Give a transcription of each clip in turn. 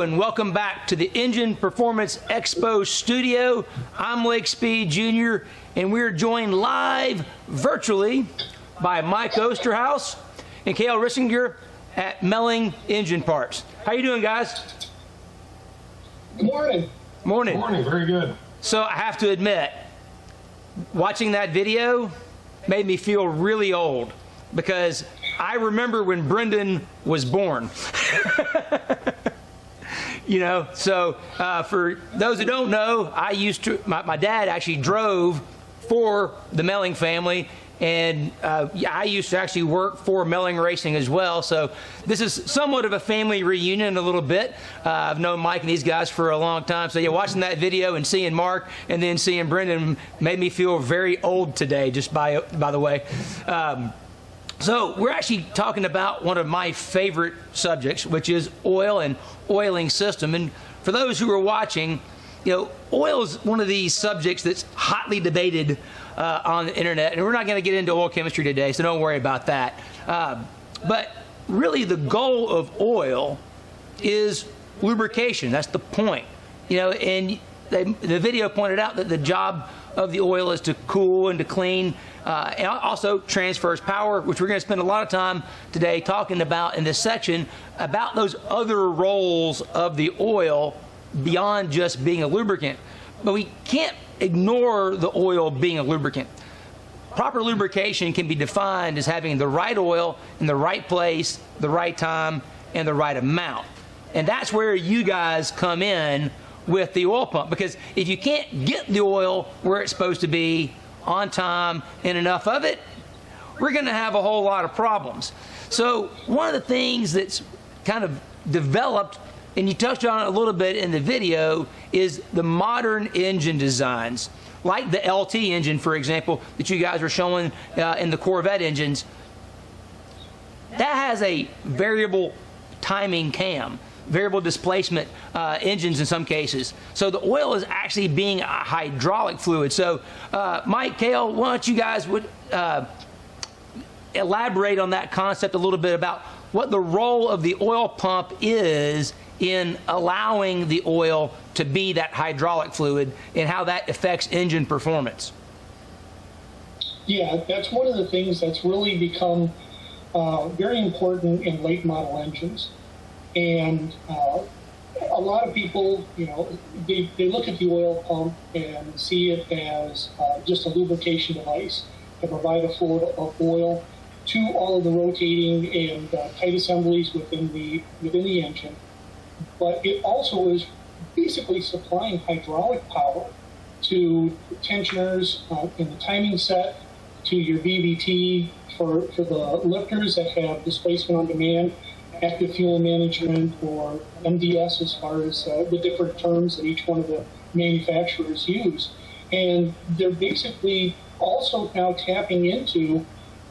and welcome back to the Engine Performance Expo studio. I'm Lake Speed Jr., and we're joined live virtually by Mike Osterhaus and Cale at Melling Engine Parts. How you doing, guys? Good morning. Morning. Good morning, very good. So I have to admit, watching that video made me feel really old because I remember when Brendan was born. You know, so for those who don't know, my dad actually drove for the Melling family, and I used to actually work for Melling Racing as well. So this is somewhat of a family reunion a little bit. I've known Mike and these guys for a long time. So yeah, watching that video and seeing Mark and then seeing Brendan made me feel very old today, just by the way. So we're actually talking about one of my favorite subjects, which is oil and oiling system. And for those who are watching, you know, oil is one of these subjects that's hotly debated on the internet. And we're not going to get into oil chemistry today, so don't worry about that. But really the goal of oil is lubrication. That's the point. You know, and the video pointed out that the job of the oil is to cool and to clean, and also transfers power, which we're going to spend a lot of time today talking about in this section, about those other roles of the oil beyond just being a lubricant. But we can't ignore the oil being a lubricant. Proper lubrication can be defined as having the right oil in the right place, the right time, and the right amount. And that's where you guys come in with the oil pump, because if you can't get the oil where it's supposed to be on time and enough of it, we're going to have a whole lot of problems. So one of the things that's kind of developed, and you touched on it a little bit in the video, is the modern engine designs, like the LT engine, for example, that you guys were showing in the Corvette engines. That has a variable timing cam, variable displacement engines in some cases. So the oil is actually being a hydraulic fluid. So Mike, Cale, why don't you guys would elaborate on that concept a little bit about what the role of the oil pump is in allowing the oil to be that hydraulic fluid and how that affects engine performance. Yeah, that's one of the things that's really become very important in late model engines. And a lot of people, you know, they look at the oil pump and see it as just a lubrication device to provide a flow of oil to all of the rotating and tight assemblies within the engine. But it also is basically supplying hydraulic power to tensioners in the timing set, to your VVT for the lifters that have displacement on demand, active fuel management, or MDS, as far as the different terms that each one of the manufacturers use. And they're basically also now tapping into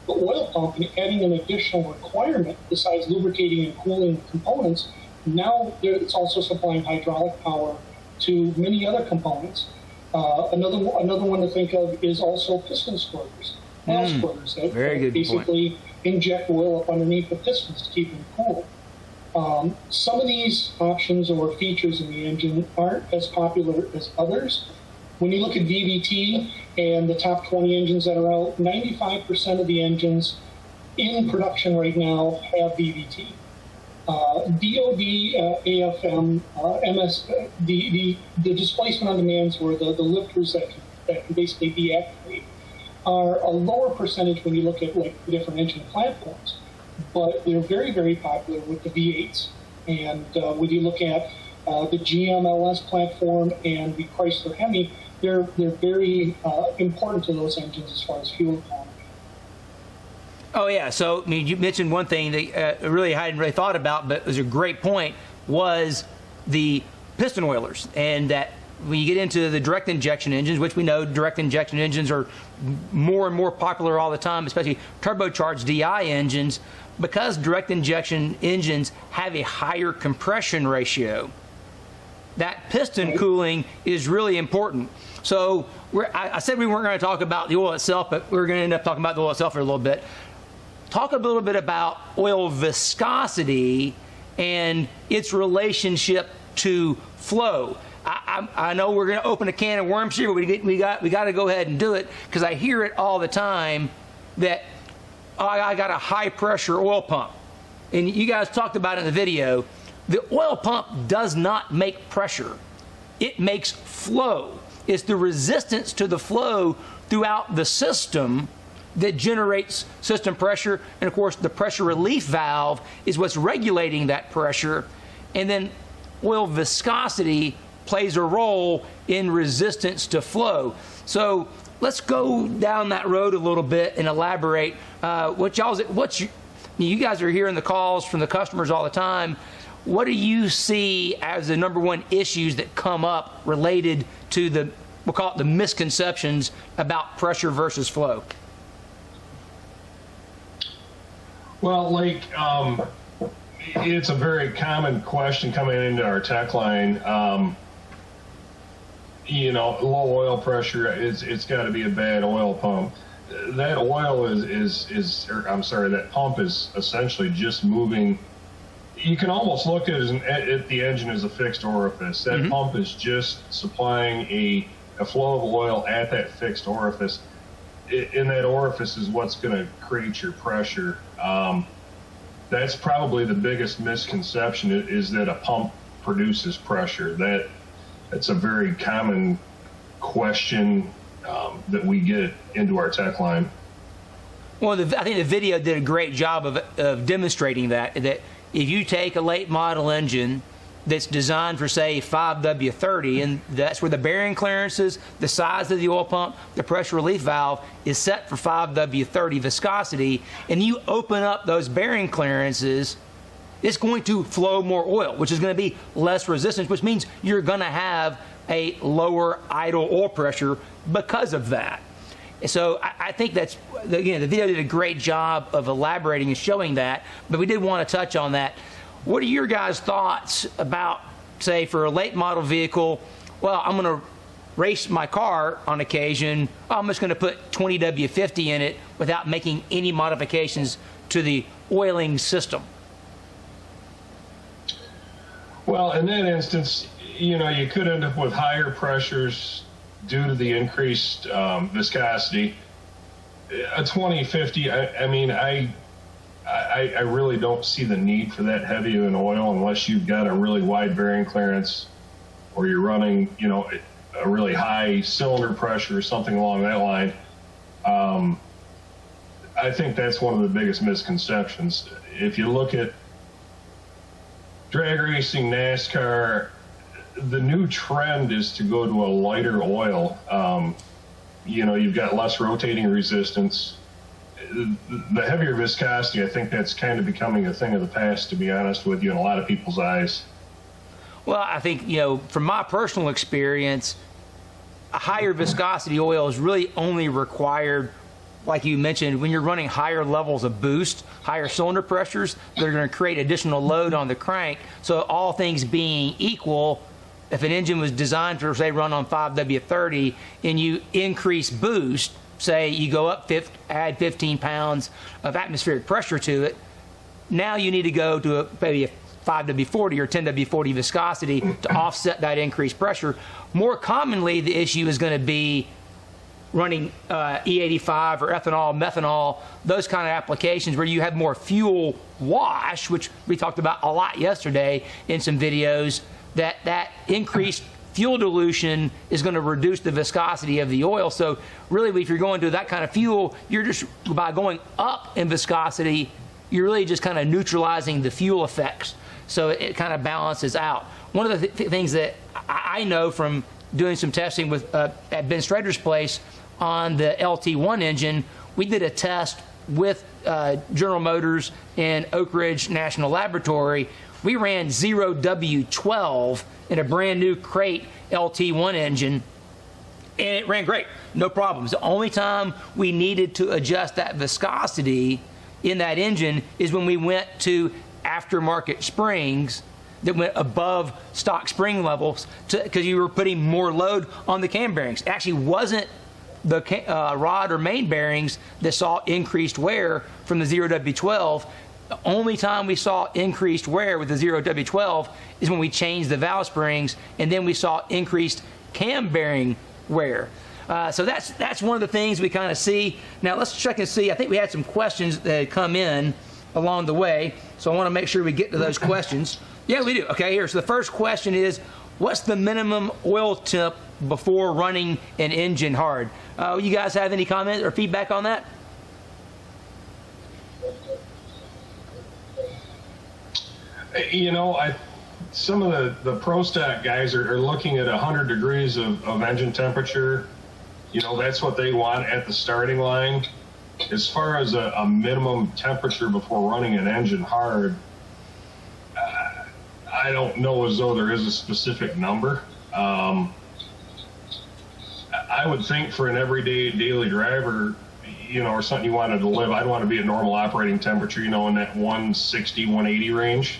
the oil pump and adding an additional requirement besides lubricating and cooling components. Now it's also supplying hydraulic power to many other components. Another one to think of is also piston squirters, valve squirters that basically inject oil up underneath the pistons to keep them cool. Some of these options or features in the engine aren't as popular as others. When you look at VVT and the top 20 engines that are out, 95% of the engines in production right now have VVT. DOD, AFM, MS, the displacement on demands, or the lifters that can basically deactivate, are a lower percentage when you look at like the different engine platforms, but they're very, very popular with the V8s. And when you look at the GM LS platform and the Chrysler Hemi, they're very important to those engines as far as fuel economy. Oh yeah, so I mean, you mentioned one thing that really I hadn't really thought about, but was a great point, was the piston oilers. And that when you get into the direct injection engines, which we know direct injection engines are more and more popular all the time, especially turbocharged DI engines, because direct injection engines have a higher compression ratio, that piston cooling is really important. So I said we weren't going to talk about the oil itself, but we're going to end up talking about the oil itself for a little bit. Talk a little bit about oil viscosity and its relationship to flow. I know we're going to open a can of worms here, but we got to go ahead and do it, because I hear it all the time that, oh, I got a high pressure oil pump. And you guys talked about it in the video. The oil pump does not make pressure. It makes flow. It's the resistance to the flow throughout the system that generates system pressure. And of course, the pressure relief valve is what's regulating that pressure. And then oil viscosity plays a role in resistance to flow. So let's go down that road a little bit and elaborate. You guys are hearing the calls from the customers all the time. What do you see as the number one issues that come up related to we'll call it the misconceptions about pressure versus flow? Well, it's a very common question coming into our tech line. Low oil pressure, it's got to be a bad oil pump. That oil that pump is essentially just moving. You can almost look at the engine as a fixed orifice. That pump is just supplying a flow of oil at that fixed orifice. And that orifice is what's going to create your pressure. That's probably the biggest misconception, is that a pump produces pressure. That's a very common question that we get into our tech line. Well, I think the video did a great job of demonstrating that if you take a late model engine that's designed for, say, 5W30, and that's where the bearing clearances, the size of the oil pump, the pressure relief valve is set for 5W30 viscosity, and you open up those bearing clearances, it's going to flow more oil, which is going to be less resistance, which means you're going to have a lower idle oil pressure because of that. So I think that's, again, the video did a great job of elaborating and showing that, but we did want to touch on that. What are your guys' thoughts about, say, for a late model vehicle, well, I'm going to race my car on occasion, I'm just going to put 20W50 in it without making any modifications to the oiling system? Well, in that instance, you could end up with higher pressures due to the increased viscosity. A 2050, I really don't see the need for that heavy of an oil unless you've got a really wide bearing clearance, or you're running, a really high cylinder pressure or something along that line. I think that's one of the biggest misconceptions. If you look at drag racing, NASCAR, the new trend is to go to a lighter oil. You've got less rotating resistance. The heavier viscosity, I think that's kind of becoming a thing of the past, to be honest with you, in a lot of people's eyes. Well, I think, from my personal experience, a higher viscosity oil is really only required, like you mentioned, when you're running higher levels of boost, higher cylinder pressures, they're going to create additional load on the crank. So all things being equal, if an engine was designed to, say, run on 5W30 and you increase boost, say you go up, add 15 pounds of atmospheric pressure to it, now you need to go to maybe a 5W40 or 10W40 viscosity to offset that increased pressure. More commonly, the issue is going to be running E85 or ethanol, methanol, those kind of applications where you have more fuel wash, which we talked about a lot yesterday in some videos, that increased fuel dilution is going to reduce the viscosity of the oil. So really, if you're going to that kind of fuel, you're just, by going up in viscosity, you're really just kind of neutralizing the fuel effects. So it kind of balances out. One of the things that I know from doing some testing with at Ben Strader's place on the LT1 engine, we did a test with General Motors and Oak Ridge National Laboratory. We ran 0W12 in a brand new crate LT1 engine, and it ran great, no problems. The only time we needed to adjust that viscosity in that engine is when we went to aftermarket springs that went above stock spring levels, because you were putting more load on the cam bearings. It actually wasn't the rod or main bearings that saw increased wear from the 0W12. The only time we saw increased wear with the 0W12 is when we changed the valve springs, and then we saw increased cam bearing wear. So that's one of the things we kind of see. Now let's check and see. I think we had some questions that had come in along the way, so I want to make sure we get to those questions. Yeah, we do. Okay, here. So the first question is, what's the minimum oil temp before running an engine hard? You guys have any comments or feedback on that? You know, some of the pro stock guys are looking at 100 degrees of engine temperature. You know, that's what they want at the starting line. As far as a minimum temperature before running an engine hard, I don't know as though there is a specific number. I would think for an everyday daily driver, you know, or something you wanted to live, I'd want to be at normal operating temperature, you know, in that 160, 180 range.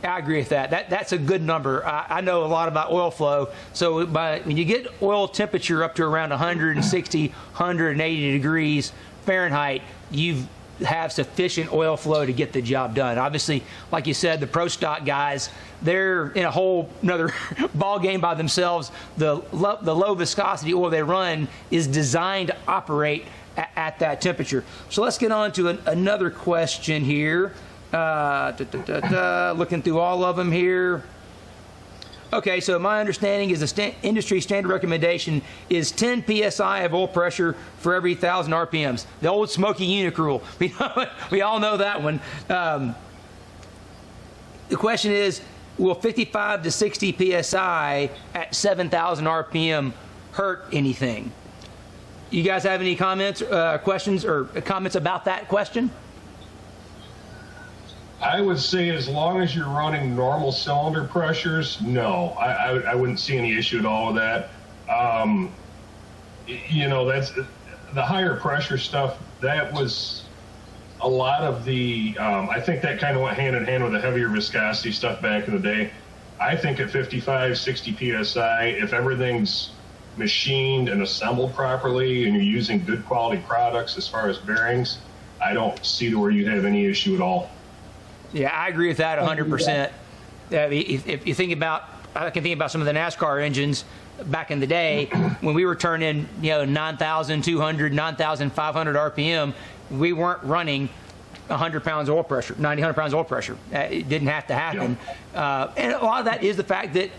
I agree with that. That's a good number. I know a lot about oil flow. So when you get oil temperature up to around 160, 180 degrees Fahrenheit, you have sufficient oil flow to get the job done. Obviously, like you said, the pro stock guys, they're in a whole another ball game by themselves. The low viscosity oil they run is designed to operate at that temperature. So let's get on to another question here. Looking through all of them here. Okay, so my understanding is the industry standard recommendation is 10 psi of oil pressure for every 1,000 RPMs. The old Smoky Unique rule. We all know that one. The question is, will 55 to 60 psi at 7,000 RPM hurt anything? You guys have any comments, questions, or comments about that question? I would say as long as you're running normal cylinder pressures, no. I wouldn't see any issue at all with that. You know, that's the higher pressure stuff. That was a lot of the, I think that kind of went hand in hand with the heavier viscosity stuff back in the day. I think at 55, 60 PSI, if everything's machined and assembled properly and you're using good quality products as far as bearings, I don't see where you'd have any issue at all. Yeah, I agree with that 100%. If you think about, I can think about some of the NASCAR engines back in the day when we were turning, 9,200, 9,500 RPM. We weren't running 100 pounds oil pressure, 90, 100 pounds oil pressure. It didn't have to happen. Yeah. And a lot of that is the fact that,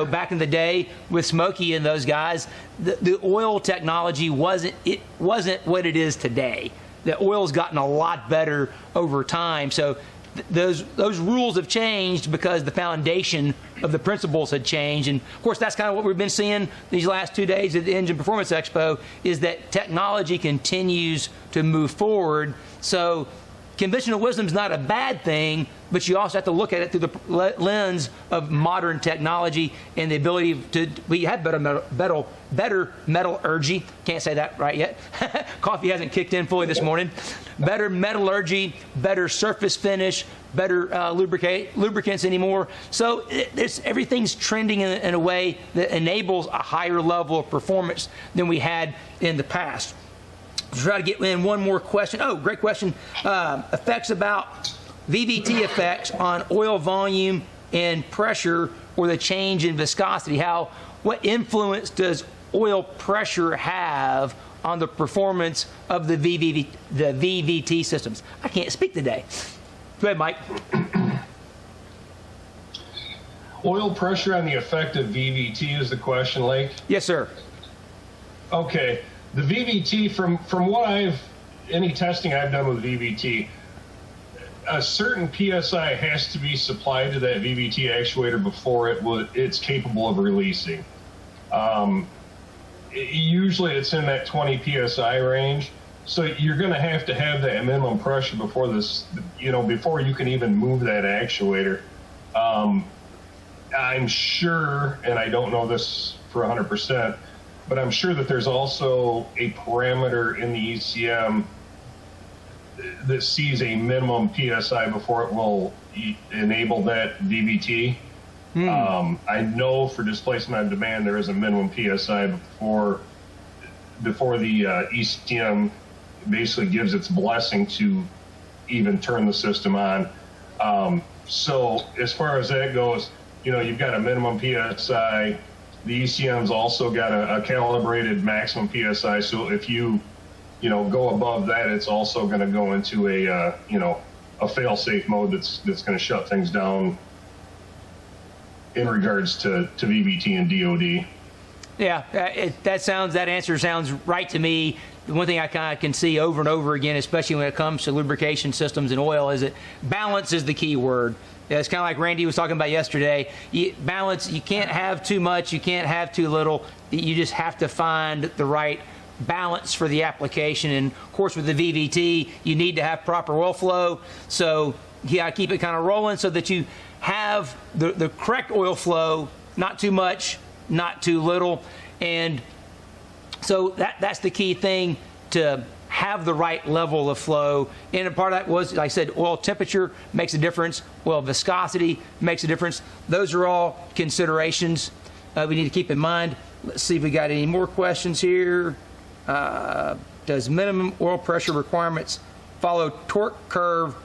back in the day with Smokey and those guys, the oil technology wasn't what it is today. The oil's gotten a lot better over time. So those rules have changed because the foundation of the principles had changed. And of course, that's kind of what we've been seeing these last 2 days at the Engine Performance Expo, is that technology continues to move forward. So conventional wisdom is not a bad thing, but you also have to look at it through the lens of modern technology and the ability to, we have better metallurgy. Can't say that right yet. Coffee hasn't kicked in fully this morning. Better metallurgy, better surface finish, better lubricants anymore. So everything's trending in a way that enables a higher level of performance than we had in the past. Try to get in one more question. Oh, great question. Effects about VVT effects on oil volume and pressure, or the change in viscosity. What influence does oil pressure have on the performance of the VVT systems? I can't speak today. Go ahead, Mike. Oil pressure on the effect of VVT is the question, Lake? Yes, sir. Okay. The VVT, from what any testing I've done with VVT, a certain PSI has to be supplied to that VVT actuator before it's capable of releasing. Usually it's in that 20 PSI range. So you're going to have that minimum pressure before before you can even move that actuator. I'm sure, and I don't know this for 100%, but I'm sure that there's also a parameter in the ECM that sees a minimum PSI before it will enable that VVT. I know for displacement on demand there is a minimum PSI before the ECM basically gives its blessing to even turn the system on. So as far as that goes, you've got a minimum PSI. The ECM's also got a calibrated maximum PSI. So if you go above that, it's also going to go into a fail-safe mode that's going to shut things down in regards to VVT and DOD. Yeah, that answer sounds right to me. The one thing I kind of can see over and over again, especially when it comes to lubrication systems and oil, is that balance is the key word. It's kind of like Randy was talking about yesterday. Balance, you can't have too much, you can't have too little. You just have to find the right balance for the application. And of course, with the VVT, you need to have proper oil flow. So you got to keep it kind of rolling so that you have the correct oil flow, not too much, not too little. And so that's the key thing, to have the right level of flow. And a part of that was, like I said, oil temperature makes a difference. Oil viscosity makes a difference. Those are all considerations we need to keep in mind. Let's see if we got any more questions here. Does minimum oil pressure requirements follow torque curve,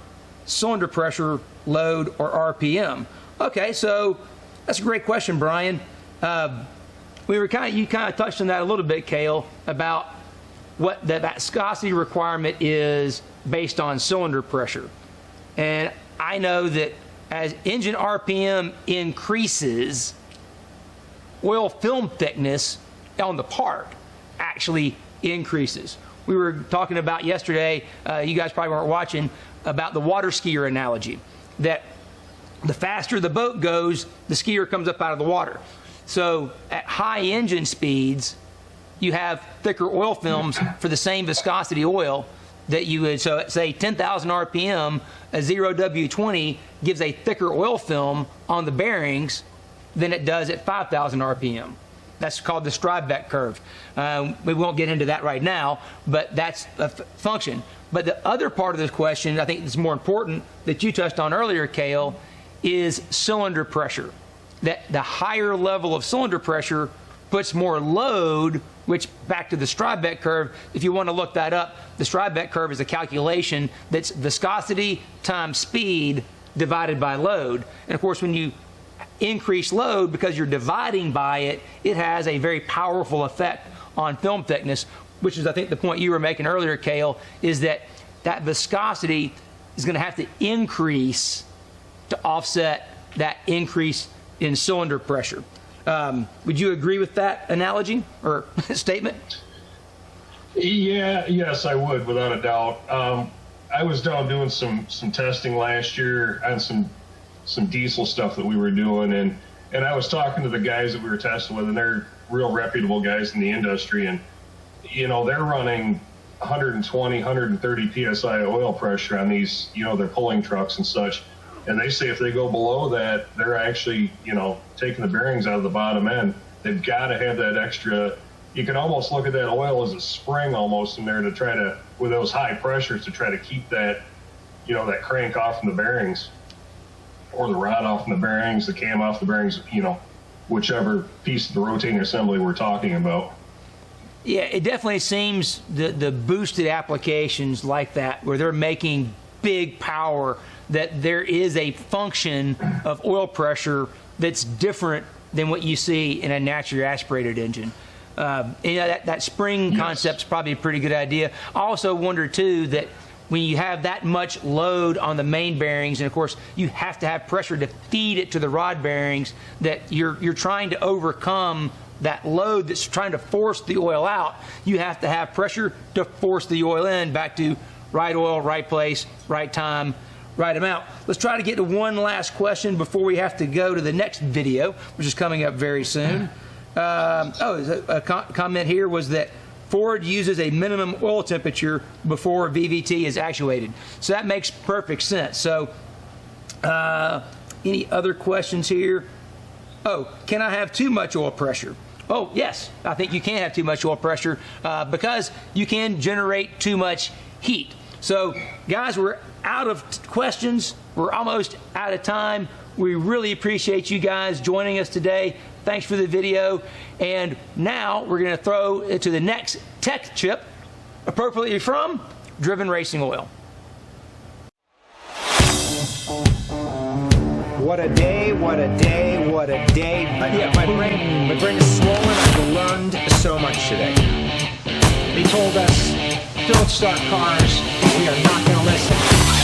cylinder pressure, load, or RPM? Okay, so that's a great question, Brian. You kind of touched on that a little bit, Cale, about what the viscosity requirement is based on cylinder pressure. And I know that as engine RPM increases, oil film thickness on the part actually increases. We were talking about yesterday, you guys probably weren't watching, about the water skier analogy, that the faster the boat goes, the skier comes up out of the water. So at high engine speeds, you have thicker oil films for the same viscosity oil that you would. So at, say, 10,000 RPM, a 0W20 gives a thicker oil film on the bearings than it does at 5,000 RPM. That's called the Strybeck curve. We won't get into that right now, but that's a function. But the other part of this question, I think is more important, that you touched on earlier, Cale, is cylinder pressure. That the higher level of cylinder pressure puts more load, which, back to the Strybeck curve, if you want to look that up, the Strybeck curve is a calculation that's viscosity times speed divided by load. And of course, when you increase load, because you're dividing by it, it has a very powerful effect on film thickness, which is, I think, the point you were making earlier, Cale, is that viscosity is going to have to increase to offset that increase in cylinder pressure. Would you agree with that analogy or statement? Yes, I would, without a doubt. I was down doing some testing last year on some diesel stuff that we were doing, and I was talking to the guys that we were testing with, and they're real reputable guys in the industry, and they're running 120, 130 psi oil pressure on these, their pulling trucks and such. And they say if they go below that, they're actually, taking the bearings out of the bottom end. They've got to have that extra. You can almost look at that oil as a spring almost in there to try to, with those high pressures, to try to keep that, that crank off from the bearings, or the rod off from the bearings, the cam off the bearings, whichever piece of the rotating assembly we're talking about. Yeah, it definitely seems the boosted applications like that, where they're making big power, that there is a function of oil pressure that's different than what you see in a naturally aspirated engine. That spring concept's probably a pretty good idea. I also wonder, too, that when you have that much load on the main bearings, and of course you have to have pressure to feed it to the rod bearings, that you're trying to overcome that load that's trying to force the oil out. You have to have pressure to force the oil in, back to right oil, right place, right time, right amount. Let's try to get to one last question before we have to go to the next video, which is coming up very soon. A comment here was that Ford uses a minimum oil temperature before VVT is actuated. So that makes perfect sense. So any other questions here? Oh, can I have too much oil pressure? Oh, yes, I think you can have too much oil pressure because you can generate too much heat. So, guys, we're out of questions. We're almost out of time. We really appreciate you guys joining us today. Thanks for the video. And now we're going to throw it to the next tech chip, appropriately from Driven Racing Oil. What a day, what a day, what a day. Yeah, my brain is swollen. I've learned so much today. They told us, don't start cars. We are not going to listen.